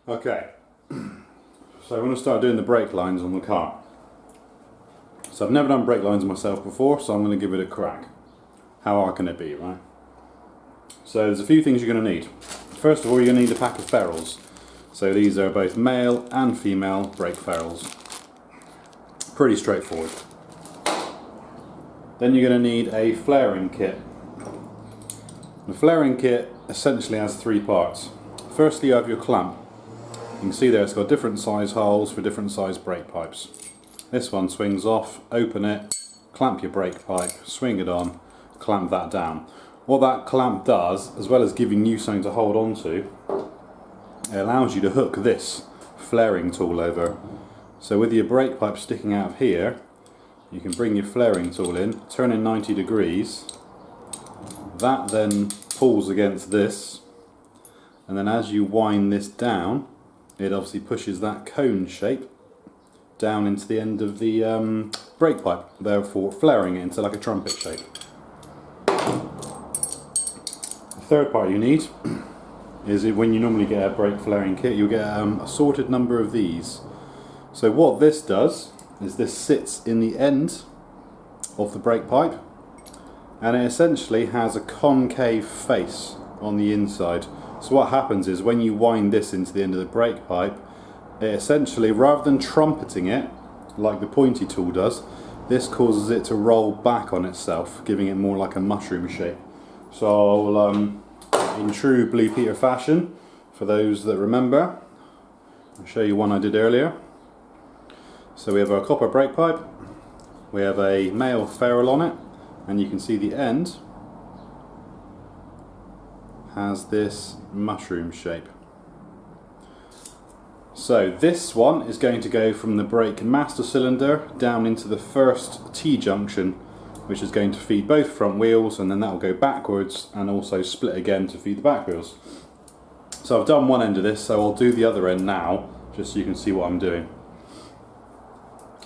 Okay, so I'm going to start doing the brake lines on the car. So I've never done brake lines myself before, so I'm going to give it a crack. How hard can it be, right? So there's a few things you're going to need. First of all, you're going to need a pack of ferrules. So these are both male and female brake ferrules. Pretty straightforward. Then you're going to need a flaring kit. The flaring kit essentially has three parts. Firstly, you have your clamp. You can see there it's got different size holes for different size brake pipes. This one swings off, open it, clamp your brake pipe, swing it on, clamp that down. What that clamp does, as well as giving you something to hold on to, it allows you to hook this flaring tool over. So with your brake pipe sticking out of here, you can bring your flaring tool in, turn in 90 degrees, that then pulls against this, and then as you wind this down, it obviously pushes that cone shape down into the end of the brake pipe, therefore flaring it into like a trumpet shape. The third part you need is when you normally get a brake flaring kit, you'll get a assorted number of these. So what this does is this sits in the end of the brake pipe, and it essentially has a concave face on the inside. So what happens is when you wind this into the end of the brake pipe, it essentially, rather than trumpeting it like the pointy tool does, this causes it to roll back on itself, giving it more like a mushroom shape. So I'll, in true Blue Peter fashion, for those that remember, I'll show you one I did earlier. So we have our copper brake pipe, we have a male ferrule on it, and you can see the end has this mushroom shape. So this one is going to go from the brake master cylinder down into the first T-junction, which is going to feed both front wheels, and then that will go backwards and also split again to feed the back wheels. So I've done one end of this, so I'll do the other end now, just so you can see what I'm doing.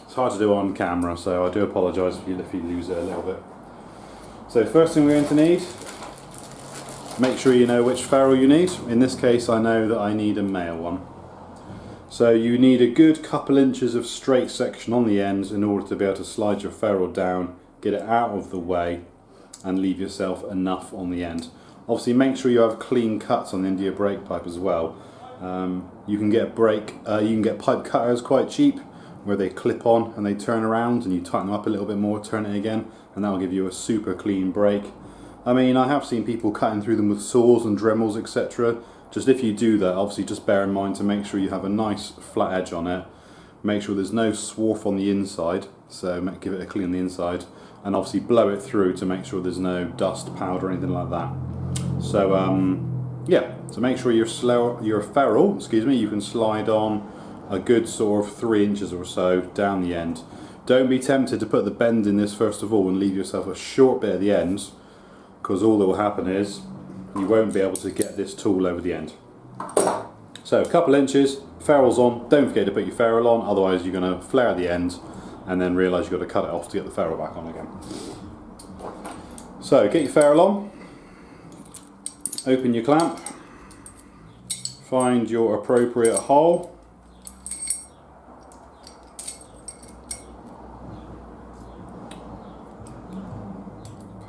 It's hard to do on camera, so I do apologise if you lose it a little bit. So first thing we're going to need, make sure you know which ferrule you need. In this case I know that I need a male one. So you need a good couple inches of straight section on the ends in order to be able to slide your ferrule down, get it out of the way and leave yourself enough on the end. Obviously make sure you have clean cuts on the end of your brake pipe as well. You can get pipe cutters quite cheap where they clip on and they turn around and you tighten them up a little bit more, turn it again, and that will give you a super clean brake. I mean, I have seen people cutting through them with saws and Dremels, etc. Just if you do that, obviously just bear in mind to make sure you have a nice flat edge on it. Make sure there's no swarf on the inside, so give it a clean on the inside, and obviously blow it through to make sure there's no dust, powder, or anything like that. So yeah, so make sure your ferrule, you can slide on a good sort of 3 inches or so down the end. Don't be tempted to put the bend in this first of all and leave yourself a short bit at the end, because all that will happen is you won't be able to get this tool over the end. So a couple inches, ferrule's on, don't forget to put your ferrule on, otherwise you're going to flare at the end and then realise you've got to cut it off to get the ferrule back on again. So get your ferrule on, open your clamp, find your appropriate hole,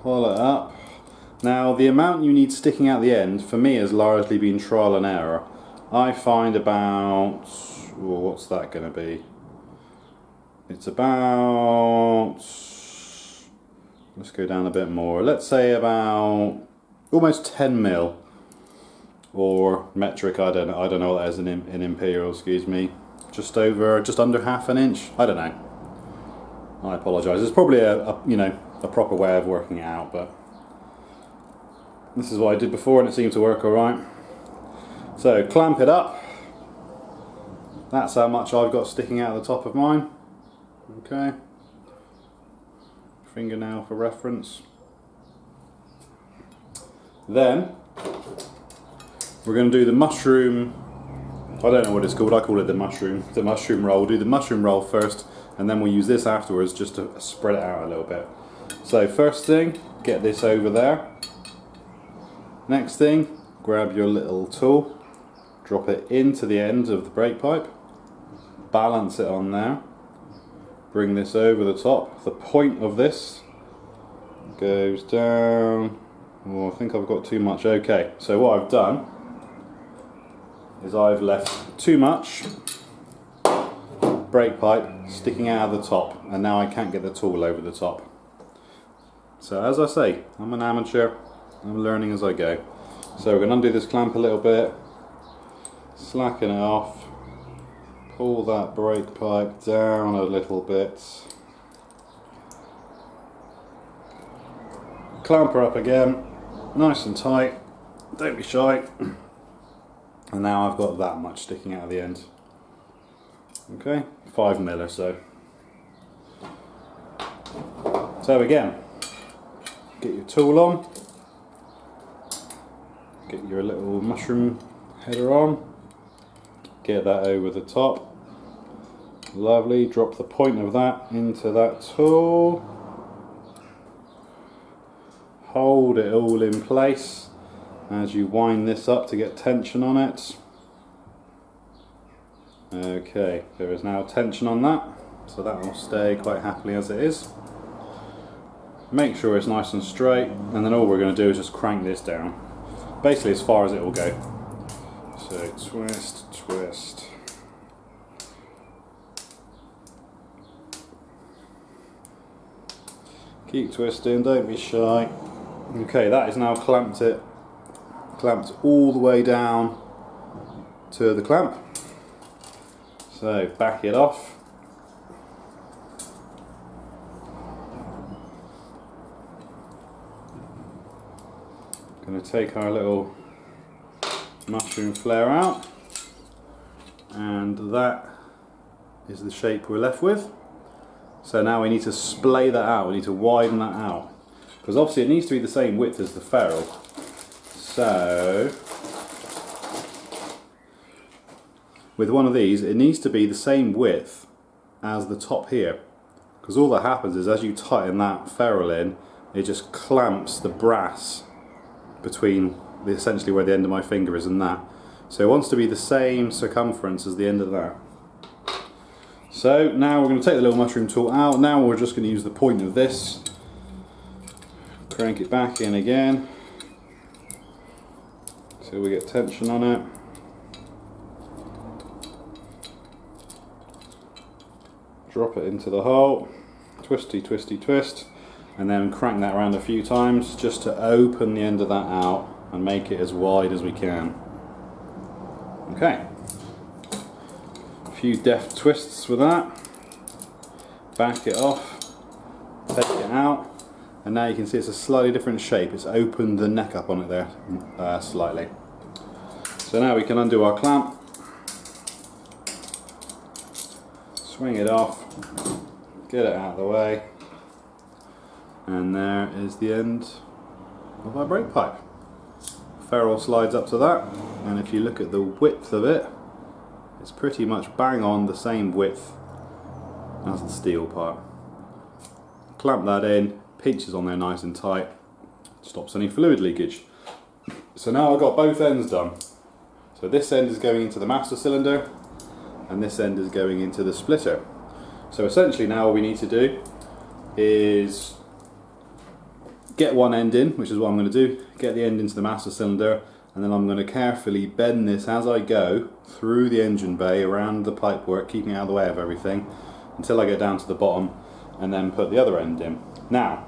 pull it up. Now the amount you need sticking out the end for me has largely been trial and error. I find about, what's that going to be? It's about, let's go down a bit more, let's say about almost 10 mil, or metric, I don't know what that is in imperial, excuse me, just under half an inch, I don't know. I apologise, there's probably a proper way of working it out, but this is what I did before and it seemed to work alright. So clamp it up. That's how much I've got sticking out the top of mine. Okay. Fingernail for reference. Then we're going to do the mushroom, I don't know what it's called, I call it the mushroom roll. We'll do the mushroom roll first and then we'll use this afterwards just to spread it out a little bit. So first thing, get this over there. Next thing, grab your little tool, drop it into the end of the brake pipe, balance it on there, bring this over the top. The point of this goes down. Oh, I think I've got too much. Okay, so what I've done is I've left too much brake pipe sticking out of the top, and now I can't get the tool over the top. So as I say, I'm an amateur, I'm learning as I go. So we're going to undo this clamp a little bit, slacken it off, pull that brake pipe down a little bit, clamp her up again, nice and tight, don't be shy, and now I've got that much sticking out of the end. Okay, 5mm or so. So again, get your tool on, get your little mushroom header on, get that over the top, lovely, drop the point of that into that tool, hold it all in place as you wind this up to get tension on it. Okay, there is now tension on that, so that will stay quite happily as it is. Make sure it's nice and straight, and then all we're going to do is just crank this down, basically as far as it will go. So twist, twist. Keep twisting, don't be shy. Okay, that is now clamped all the way down to the clamp. So back it off. Going to take our little mushroom flare out, and that is the shape we're left with. So now we need to splay that out, we need to widen that out, because obviously it needs to be the same width as the ferrule. So with one of these, it needs to be the same width as the top here, because all that happens is as you tighten that ferrule in, it just clamps the brass between essentially where the end of my finger is and that. So it wants to be the same circumference as the end of that. So now we're going to take the little mushroom tool out. Now we're just going to use the point of this, crank it back in again till we get tension on it. Drop it into the hole, twisty, twisty, twist, and then crank that around a few times just to open the end of that out and make it as wide as we can. Okay, a few deft twists with that, back it off, take it out, and now you can see it's a slightly different shape. It's opened the neck up on it there slightly. So now we can undo our clamp, swing it off, get it out of the way, and there is the end of our brake pipe. Ferrule slides up to that, and if you look at the width of it, it's pretty much bang on the same width as the steel part. Clamp that in, pinches on there nice and tight, stops any fluid leakage. So now I've got both ends done. So this end is going into the master cylinder, and this end is going into the splitter. So essentially now all we need to do is get one end in, which is what I'm going to do, get the end into the master cylinder, and then I'm going to carefully bend this as I go through the engine bay, around the pipework, keeping it out of the way of everything, until I get down to the bottom, and then put the other end in. Now,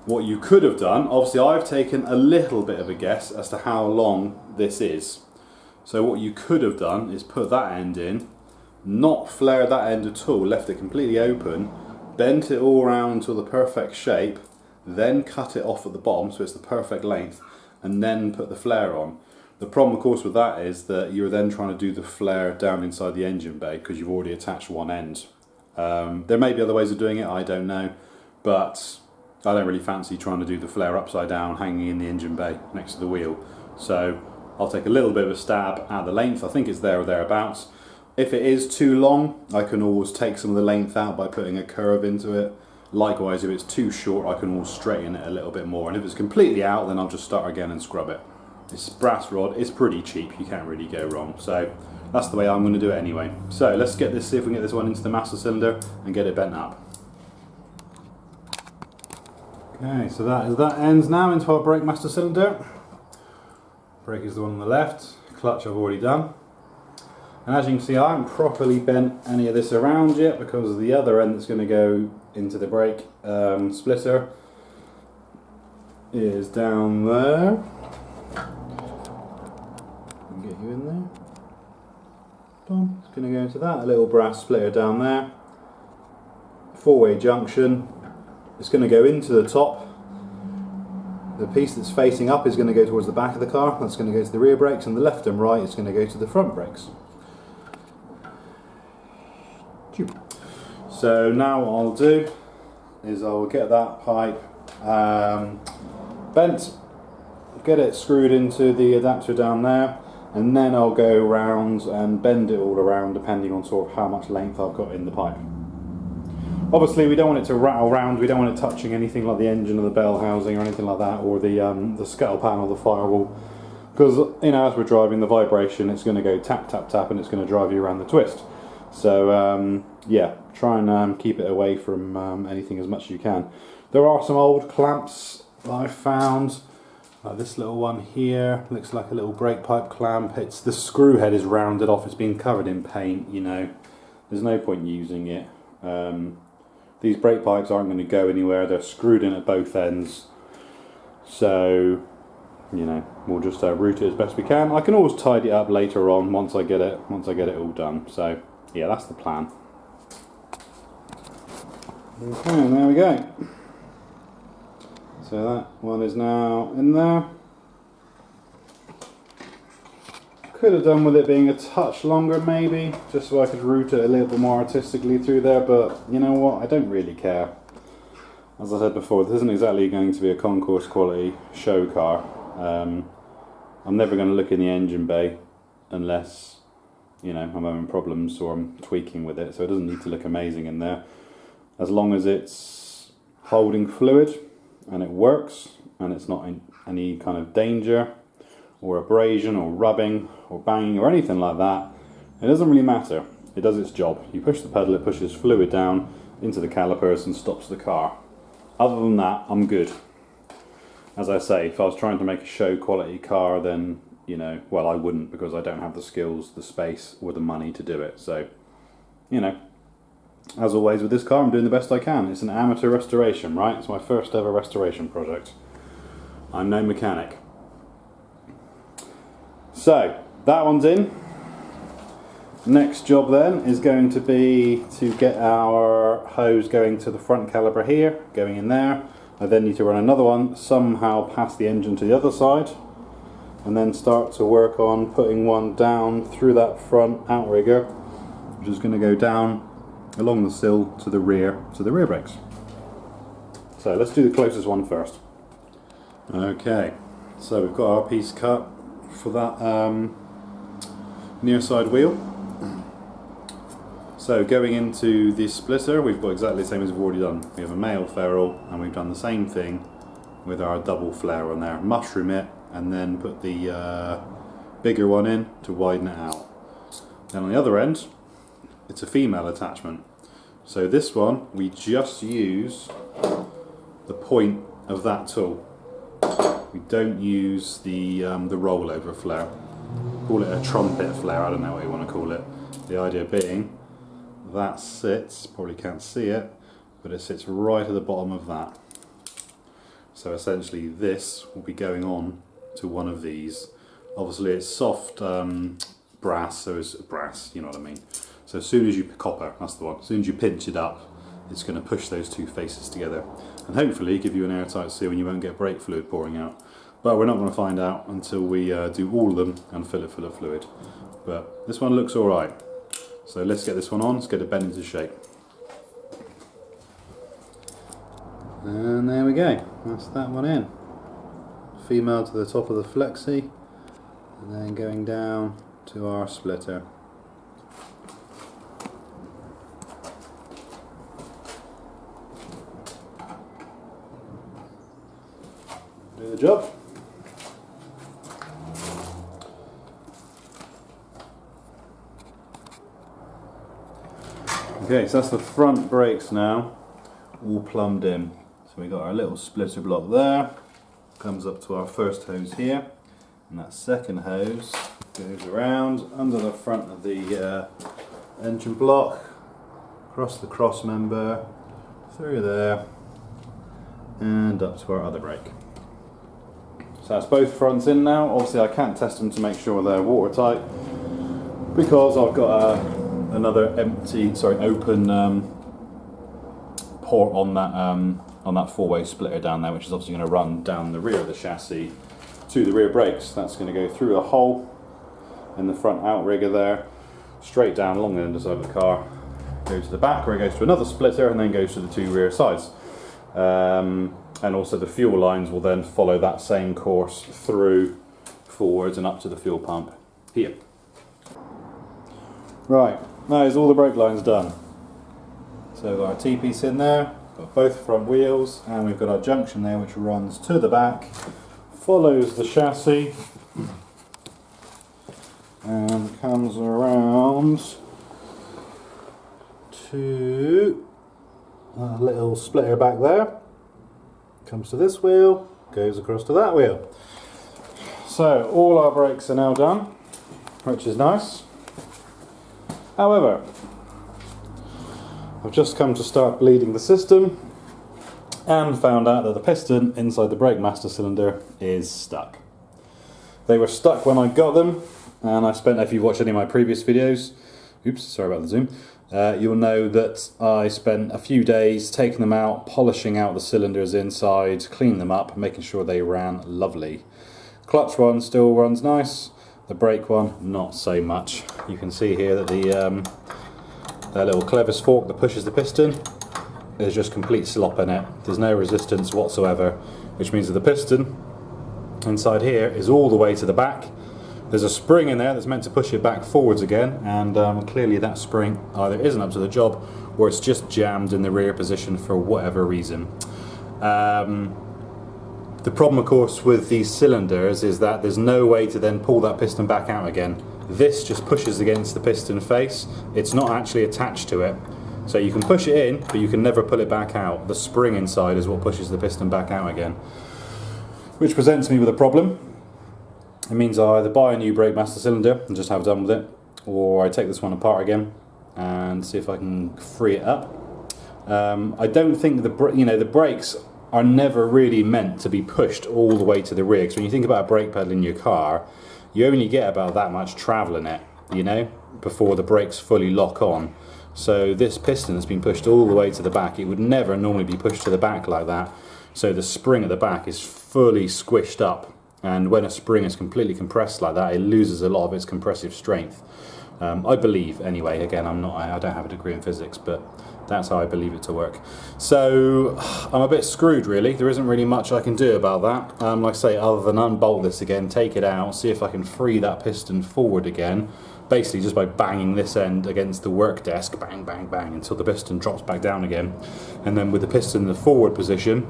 what you could have done, obviously I've taken a little bit of a guess as to how long this is. So what you could have done is put that end in, not flared that end at all, left it completely open, bent it all around to the perfect shape, then cut it off at the bottom so it's the perfect length, and then put the flare on. The problem of course with that is that you're then trying to do the flare down inside the engine bay because you've already attached one end. There may be other ways of doing it, I don't know, but I don't really fancy trying to do the flare upside down hanging in the engine bay next to the wheel. So I'll take a little bit of a stab at the length. I think it's there or thereabouts. If it is too long, I can always take some of the length out by putting a curve into it. Likewise, if it's too short, I can always straighten it a little bit more. And if it's completely out, then I'll just start again and scrub it. This brass rod is pretty cheap, you can't really go wrong. So that's the way I'm going to do it anyway. So let's get this, see if we can get this one into the master cylinder and get it bent up. Okay, so that ends now into our brake master cylinder. Brake is the one on the left, clutch I've already done. And as you can see, I haven't properly bent any of this around yet because the other end that's going to go into the brake splitter is down there. Get you in there. Boom. It's going to go into that, a little brass splitter down there. Four-way junction. It's going to go into the top. The piece that's facing up is going to go towards the back of the car. That's going to go to the rear brakes, and the left and right is going to go to the front brakes. So now what I'll do is I'll get that pipe bent, get it screwed into the adapter down there, and then I'll go around and bend it all around depending on sort of how much length I've got in the pipe. Obviously we don't want it to rattle around, we don't want it touching anything like the engine or the bell housing or anything like that, or the scuttle panel, the firewall, because you know, as we're driving, the vibration, it's going to go tap tap tap and it's going to drive you around the twist. So yeah, try and keep it away from anything as much as you can. There are some old clamps that I've found, like this little one here, looks like a little brake pipe clamp. It's the screw head is rounded off, it's been covered in paint, you know, there's no point using it. These brake pipes aren't going to go anywhere, they're screwed in at both ends, so you know, we'll just route it as best we can. I can always tidy it up later on once I get it all done. So yeah, that's the plan. Okay, and there we go. So that one is now in there. Could have done with it being a touch longer maybe, just so I could route it a little bit more artistically through there, but you know what, I don't really care. As I said before, this isn't exactly going to be a concourse quality show car. I'm never going to look in the engine bay unless, you know, I'm having problems or I'm tweaking with it, so it doesn't need to look amazing in there. As long as it's holding fluid and it works and it's not in any kind of danger or abrasion or rubbing or banging or anything like that, it doesn't really matter. It does its job. You push the pedal, it pushes fluid down into the calipers and stops the car. Other than that, I'm good. As I say, if I was trying to make a show quality car, then, you know, well, I wouldn't, because I don't have the skills, the space or the money to do it. So, you know, as always with this car, I'm doing the best I can. It's an amateur restoration, right? It's my first ever restoration project. I'm no mechanic. So, that one's in. Next job then is going to be to get our hose going to the front caliper here, going in there. I then need to run another one somehow past the engine to the other side, and then start to work on putting one down through that front outrigger, which is going to go down along the sill to the rear brakes. So let's do the closest one first. Okay, so we've got our piece cut for that near side wheel. So going into this splitter, we've got exactly the same as we've already done. We have a male ferrule, and we've done the same thing with our double flare on there. Mushroom it, and then put the bigger one in to widen it out. Then on the other end, it's a female attachment. So this one, we just use the point of that tool. We don't use the rollover flare. Call it a trumpet flare, I don't know what you want to call it. The idea being, that sits, probably can't see it, but it sits right at the bottom of that. So essentially this will be going on to one of these. Obviously it's soft brass, so it's brass, you know what I mean. So as soon as you, copper, that's the one, as soon as you pinch it up, it's going to push those two faces together and hopefully give you an airtight seal and you won't get brake fluid pouring out. But we're not going to find out until we do all of them and fill it full of fluid. But this one looks alright. So let's get this one on, let's get it bent into shape. And there we go, that's that one in. Female to the top of the flexi, and then going down to our splitter. Do the job. Okay, so that's the front brakes now, all plumbed in. So we got our little splitter block there, comes up to our first hose here, and that second hose goes around under the front of the engine block, across the cross member, through there, and up to our other brake. So that's both fronts in now. Obviously I can't test them to make sure they're watertight because I've got another open port on that four-way splitter down there, which is obviously going to run down the rear of the chassis to the rear brakes. That's going to go through a hole in the front outrigger there, straight down along the underside of the car, go to the back where it goes to another splitter, and then goes to the two rear sides. And also the fuel lines will then follow that same course through forwards and up to the fuel pump here. Right, now is all the brake lines done. So we've got our T-piece in there, got both front wheels, and we've got our junction there which runs to the back, follows the chassis, and comes around to a little splitter back there, comes to this wheel, goes across to that wheel. So all our brakes are now done, which is nice. However, I've just come to start bleeding the system and found out that the piston inside the brake master cylinder is stuck. They were stuck when I got them, and I spent, if you've watched any of my previous videos, oops, sorry about the zoom, you'll know that I spent a few days taking them out, polishing out the cylinders inside, cleaning them up, making sure they ran lovely. Clutch one still runs nice, the brake one not so much. You can see here that that little clevis fork that pushes the piston, there's just complete slop in it. There's no resistance whatsoever, which means that the piston inside here is all the way to the back. There's a spring in there that's meant to push it back forwards again, and clearly that spring either isn't up to the job or it's just jammed in the rear position for whatever reason. The problem, of course, with these cylinders is that there's no way to then pull that piston back out again. This just pushes against the piston face. It's not actually attached to it. So you can push it in, but you can never pull it back out. The spring inside is what pushes the piston back out again, which presents me with a problem. It means I either buy a new brake master cylinder and just have done with it, or I take this one apart again and see if I can free it up. I don't think the brakes are never really meant to be pushed all the way to the rear. Because when you think about a brake pedal in your car, you only get about that much travel in it, before the brakes fully lock on. So this piston has been pushed all the way to the back. It would never normally be pushed to the back like that. So the spring at the back is fully squished up. And when a spring is completely compressed like that, it loses a lot of its compressive strength. I believe, anyway. Again, I don't have a degree in physics, but that's how I believe it to work. So I'm a bit screwed, really. There isn't really much I can do about that. Like I say, other than unbolt this again, take it out, see if I can free that piston forward again. Basically, just by banging this end against the work desk, bang, bang, bang, until the piston drops back down again. And then with the piston in the forward position,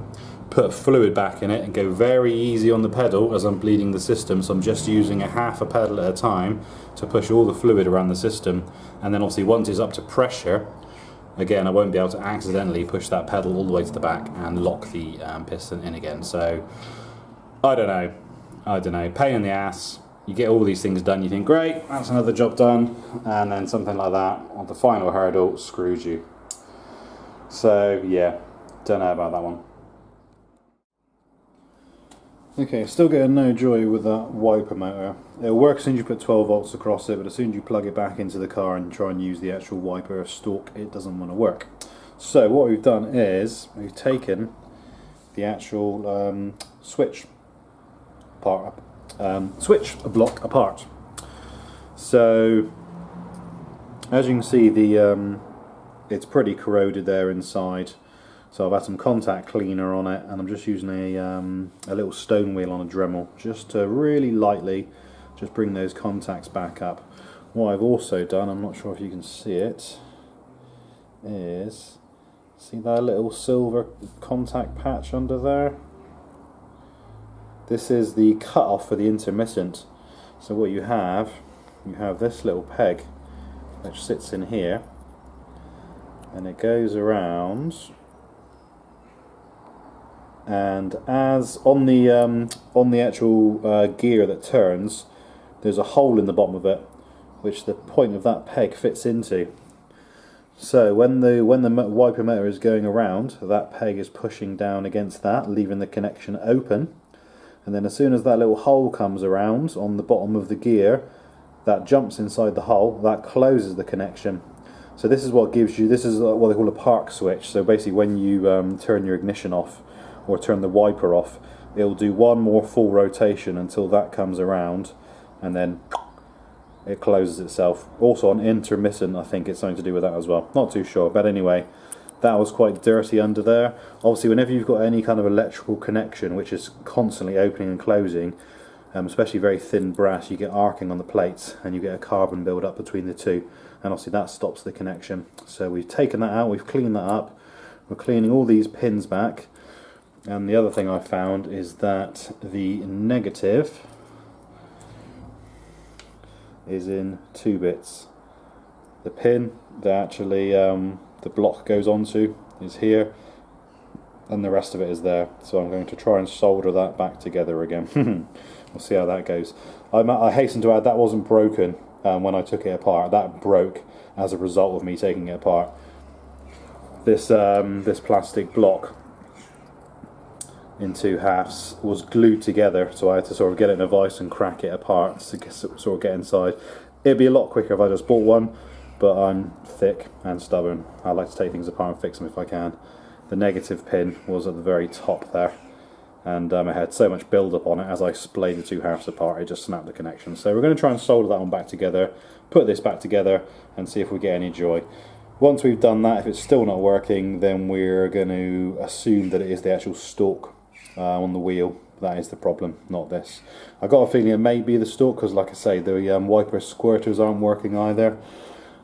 put fluid back in it and go very easy on the pedal as I'm bleeding the system. So I'm just using a half a pedal at a time to push all the fluid around the system. And then obviously once it's up to pressure, again, I won't be able to accidentally push that pedal all the way to the back and lock the piston in again. So I don't know, pain in the ass. You get all these things done, you think, great, that's another job done, and then something like that on the final hurdle screws you. So yeah, don't know about that one. Okay, still getting no joy with that wiper motor. It'll work as soon as you put 12 volts across it, but as soon as you plug it back into the car and try and use the actual wiper stalk, it doesn't want to work. So what we've done is we've taken the actual switch block apart. So as you can see, it's pretty corroded there inside. So I've had some contact cleaner on it, and I'm just using a little stone wheel on a Dremel just to really lightly just bring those contacts back up. What I've also done, I'm not sure if you can see it, is see that little silver contact patch under there? This is the cut-off for the intermittent. So what you have this little peg which sits in here, and it goes around, and as on the actual gear that turns, there's a hole in the bottom of it which the point of that peg fits into. So when the wiper motor is going around, that peg is pushing down against that, leaving the connection open, and then as soon as that little hole comes around on the bottom of the gear, that jumps inside the hole, that closes the connection. So this is what gives you, this is what they call a park switch. So basically when you turn your ignition off or turn the wiper off, it'll do one more full rotation until that comes around, and then it closes itself. Also on intermittent, I think it's something to do with that as well. Not too sure, but anyway, that was quite dirty under there. Obviously whenever you've got any kind of electrical connection which is constantly opening and closing, especially very thin brass, you get arcing on the plates and you get a carbon build up between the two, and obviously that stops the connection. So we've taken that out, we've cleaned that up, we're cleaning all these pins back, and the other thing I found is that the negative is in 2 bits. The pin that actually the block goes onto is here, and the rest of it is there. So I'm going to try and solder that back together again. We'll see how that goes. I hasten to add that wasn't broken when I took it apart. That broke as a result of me taking it apart. This plastic block in 2 halves was glued together, so I had to sort of get it in a vice and crack it apart to sort of get inside. It'd be a lot quicker if I just bought one, but I'm thick and stubborn. I like to take things apart and fix them if I can. The negative pin was at the very top there, and I had so much build up on it. As I splayed the 2 halves apart, it just snapped the connection. So we're going to try and solder that one back together, put this back together, and see if we get any joy. Once we've done that, if it's still not working, then we're going to assume that it is the actual stalk on the wheel. That is the problem, not this. I got a feeling it may be the stalk, because like I say, the wiper squirters aren't working either,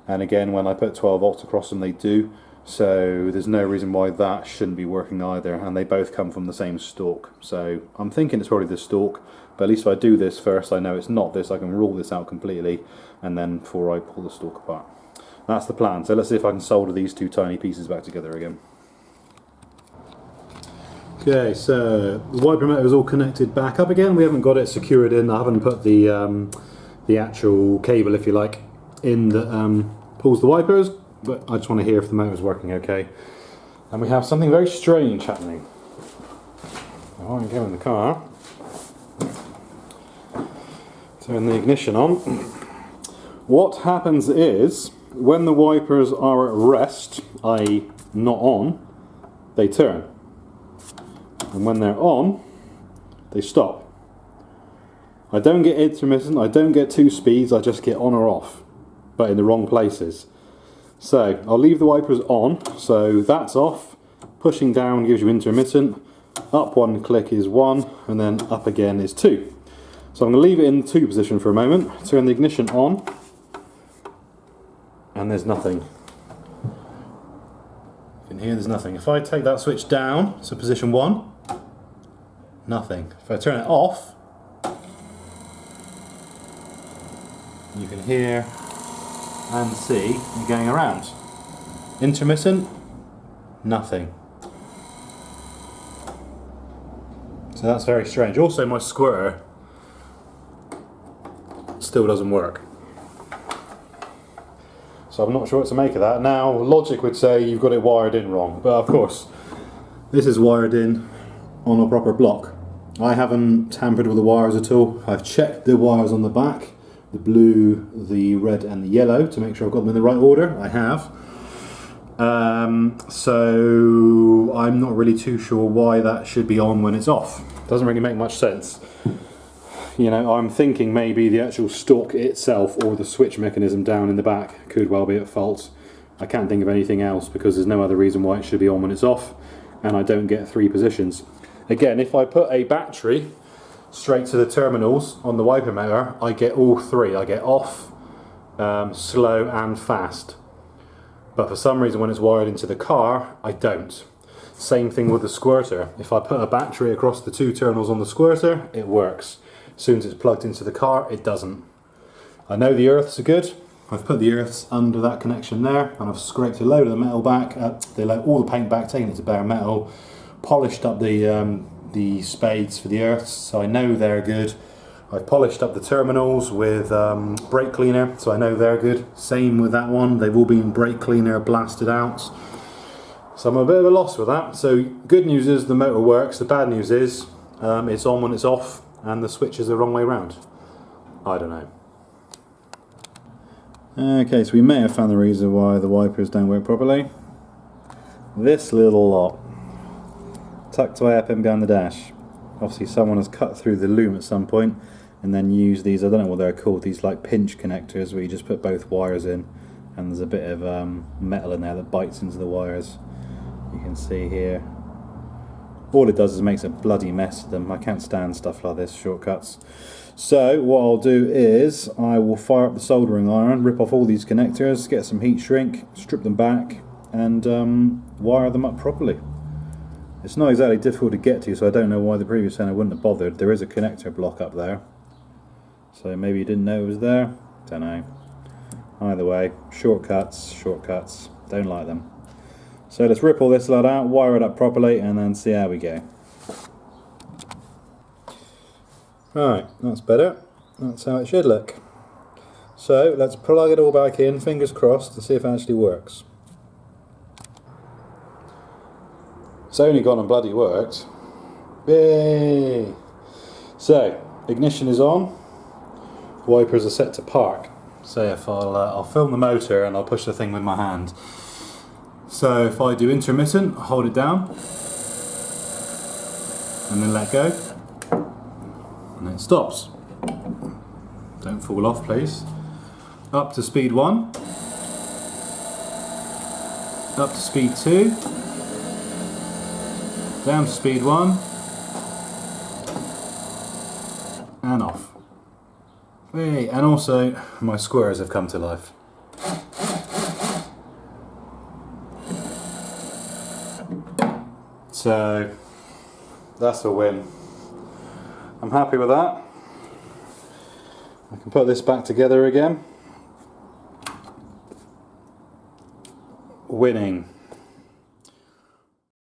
and again when I put 12 volts across them they do, so there's no reason why that shouldn't be working either, and they both come from the same stalk. So I'm thinking it's probably the stalk, but at least if I do this first I know it's not this. I can rule this out completely, and then before I pull the stalk apart. That's the plan. So let's see if I can solder these 2 tiny pieces back together again. Okay, so the wiper motor is all connected back up again. We haven't got it secured in. I haven't put the actual cable, if you like, in that pulls the wipers, but I just want to hear if the motor is working okay. And we have something very strange happening. I want to go in the car, turn the ignition on. What happens is, when the wipers are at rest, i.e. not on, they turn. And when they're on, they stop. I don't get intermittent, I don't get 2 speeds, I just get on or off, but in the wrong places. So I'll leave the wipers on, so that's off. Pushing down gives you intermittent, up 1 click is 1, and then up again is 2. So I'm going to leave it in the 2 position for a moment, turn the ignition on, and there's nothing. You can hear there's nothing. If I take that switch down to position 1, nothing. If I turn it off, you can hear and see it going around. Intermittent, nothing. So that's very strange. Also my squirter still doesn't work. So I'm not sure what to make of that. Now logic would say you've got it wired in wrong, but of course this is wired in on a proper block. I haven't tampered with the wires at all. I've checked the wires on the back, the blue, the red and the yellow, to make sure I've got them in the right order. I have. So I'm not really too sure why that should be on when it's off. Doesn't really make much sense. You know, I'm thinking maybe the actual stalk itself or the switch mechanism down in the back could well be at fault. I can't think of anything else, because there's no other reason why it should be on when it's off, and I don't get 3 positions. Again, if I put a battery straight to the terminals on the wiper motor, I get all 3. I get off, slow and fast. But for some reason when it's wired into the car, I don't. Same thing with the squirter. If I put a battery across the 2 terminals on the squirter, it works. As soon as it's plugged into the car, it doesn't. I know the earths are good. I've put the earths under that connection there, and I've scraped a load of the metal back, all the paint back, taken it to bare metal, polished up the spades for the earths, so I know they're good. I've polished up the terminals with brake cleaner, so I know they're good. Same with that one, they've all been brake cleaner blasted out. So I'm a bit of a loss with that. So good news is the motor works, the bad news is it's on when it's off and the switch is the wrong way round. I don't know. Okay, so we may have found the reason why the wipers don't work properly. This little lot, tucked away up in behind the dash. Obviously someone has cut through the loom at some point and then used these, I don't know what they're called, these like pinch connectors where you just put both wires in and there's a bit of metal in there that bites into the wires. You can see here. All it does is makes a bloody mess of them. I can't stand stuff like this, shortcuts. So what I'll do is I will fire up the soldering iron, rip off all these connectors, get some heat shrink, strip them back and wire them up properly. It's not exactly difficult to get to, so I don't know why the previous owner wouldn't have bothered. There is a connector block up there, so maybe you didn't know it was there. Don't know. Either way, shortcuts, don't like them. So let's rip all this lot out, wire it up properly, and then see how we go. Right, that's better. That's how it should look. So let's plug it all back in, fingers crossed, to see if it actually works. It's only gone and bloody worked. Yay! So, ignition is on. Wipers are set to park. So if I'll film the motor and I'll push the thing with my hand. So if I do intermittent, hold it down and then let go, and then it stops. Don't fall off, please. Up to speed 1, up to speed 2, down to speed 1, and off. Hey, and also my squares have come to life. So that's a win. I'm happy with that. I can put this back together again. Winning.